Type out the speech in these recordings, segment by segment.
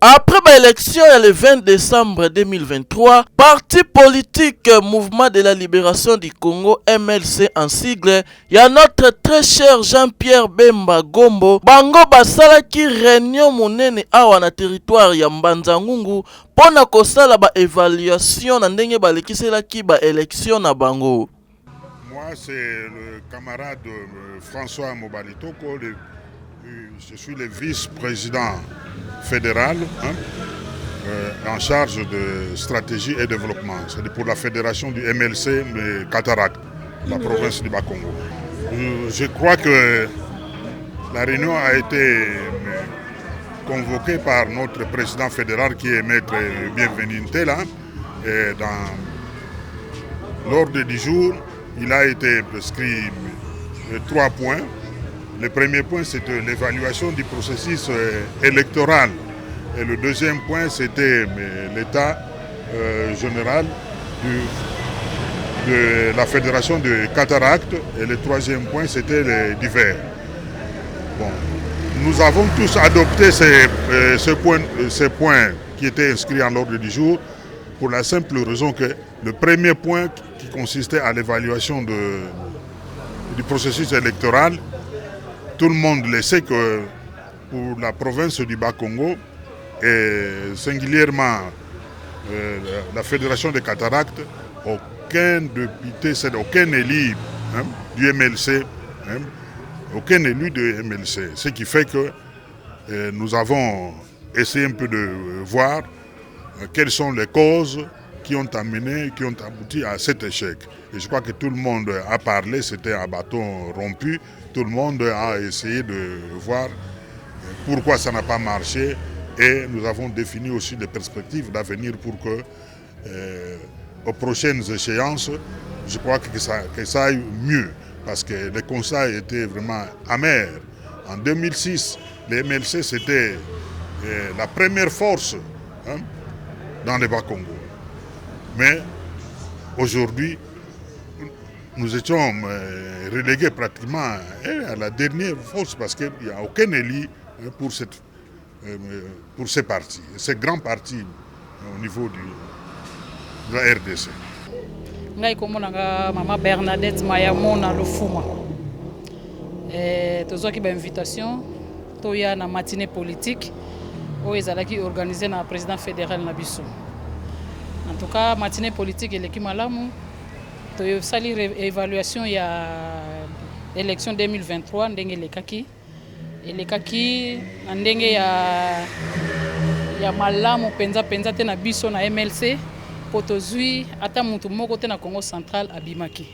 Après l'élection le 20 décembre 2023, parti politique Mouvement de la Libération du Congo MLC en sigle, il y a notre très cher Jean-Pierre Bemba Gombo, bango basalaki réunion monene awa na territoire ya Mbanza-Ngungu pona kosala ba évaluation na ndenge balekiselaki ba élection na bango. Moi, c'est le camarade François Mobalitoko, je suis le vice-président fédéral en charge de stratégie et développement. C'est pour la fédération du MLC Cataract, la province du Bas-Congo. Je crois que la réunion a été convoquée par notre président fédéral qui est Maître Bienvenu Ntela. Et dans l'ordre du jour, il a été prescrit 3 points. Le premier point, c'était l'évaluation du processus électoral. Et le deuxième point, c'était l'état général de la fédération de cataracte. Et le troisième point, c'était les divers. Bon. Nous avons tous adopté ces points qui étaient inscrits en l'ordre du jour pour la simple raison que le premier point qui consistait à l'évaluation du processus électoral, tout le monde le sait que pour la province du Bas-Congo et singulièrement la fédération des cataractes, aucun député, aucun élu du MLC, aucun élu de MLC. Ce qui fait que nous avons essayé un peu de voir quelles sont les causes qui ont abouti à cet échec. Et je crois que tout le monde a parlé, c'était un bâton rompu. Tout le monde a essayé de voir pourquoi ça n'a pas marché. Et nous avons défini aussi des perspectives d'avenir pour que, aux prochaines échéances, je crois que ça aille mieux. Parce que les constats étaient vraiment amers. En 2006, les MLC, c'était la première force dans le Bas-Congo. Mais aujourd'hui, nous étions relégués pratiquement à la dernière force parce qu'il n'y a aucun élu pour ces partis, ces grands partis au niveau de la RDC. Ngai komonanga mama Bernadette Mayamona Lofuma. Tozwaki ba invitation toya na matinée politique oyo ezalaki organisée na président fédéral na biso. En tout cas, matinée politique eleki malamu. Tosali évaluation ya élection 2023 ndenge elekaki na ndenge ya malamu penza te na biso na MLC po tozwi ata mutu moko te na Congo central abimaki.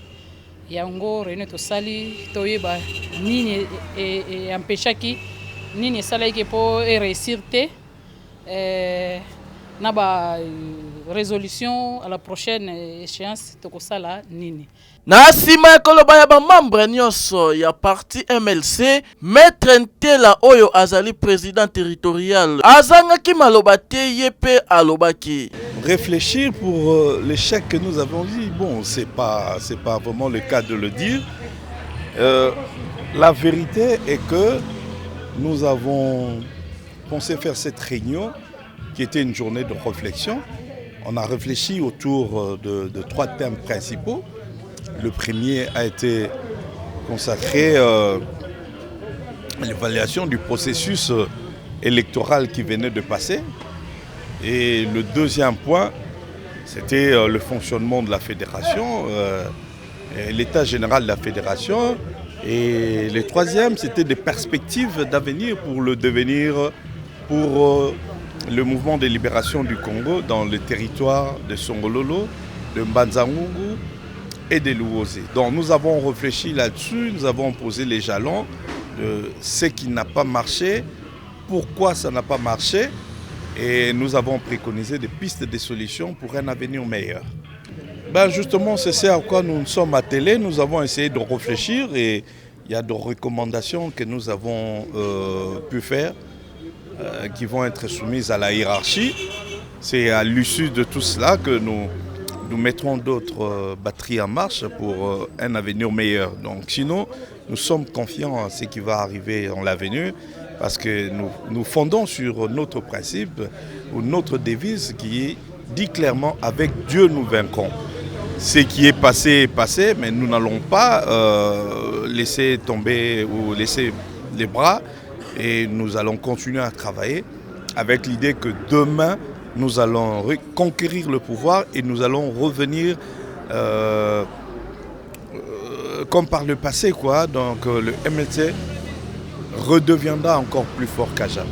Yango réunion tosali toyeba nini empêchaki nini esalaki po réussir te na ba résolution à la prochaine échéance tokosala nini. Na sima koloba ya ba membre nyonso ya parti MLC, Maître Ntela oyo azali président territorial azangaki maloba te yepe alobaki. Réfléchir pour l'échec que nous avons dit, bon, c'est pas vraiment le cas de le dire. La vérité est que nous avons pensé faire cette réunion qui était une journée de réflexion. On a réfléchi autour de 3 thèmes principaux. Le premier a été consacré à l'évaluation du processus électoral qui venait de passer. Et le deuxième point, c'était le fonctionnement de la fédération, l'état général de la fédération. Et le troisième, c'était des perspectives d'avenir pour le devenir, pour le mouvement de libération du Congo dans le territoire de Songololo, de Mbanza-Ngungu et de Luozi. Donc nous avons réfléchi là-dessus, nous avons posé les jalons de ce qui n'a pas marché, pourquoi ça n'a pas marché, et nous avons préconisé des pistes de solutions pour un avenir meilleur. Justement, c'est ce à quoi nous nous sommes attelés, nous avons essayé de réfléchir et il y a des recommandations que nous avons pu faire qui vont être soumises à la hiérarchie. C'est à l'issue de tout cela que nous mettrons d'autres batteries en marche pour un avenir meilleur. Donc sinon, nous sommes confiants à ce qui va arriver dans l'avenir parce que nous fondons sur notre principe ou notre devise qui dit clairement « Avec Dieu nous vaincrons ». Ce qui est passé est passé, mais nous n'allons pas laisser tomber ou laisser les bras et nous allons continuer à travailler avec l'idée que demain, nous allons conquérir le pouvoir et nous allons revenir comme par le passé, quoi. Donc le MLC redeviendra encore plus fort qu'à jamais.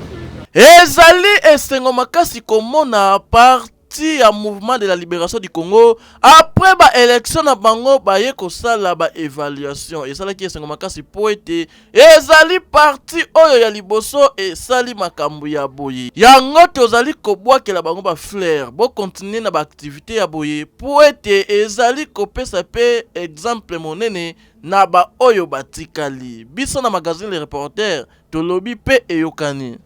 Ezali esengo makasi komona parti ya mouvement de la libération du Congo après ba élection na bango baye kosala ba évaluation ezala ki esengo makasi po ete ezali parti oyo ya liboso esali makambo ya boye yango tozali kobwakela bango ba flair bo continuer na ba activité ya boye po ete ezali kopesa pe exemple monene na ba oyo batikali biso na magazine Les Reporters tolobi pe eyokani.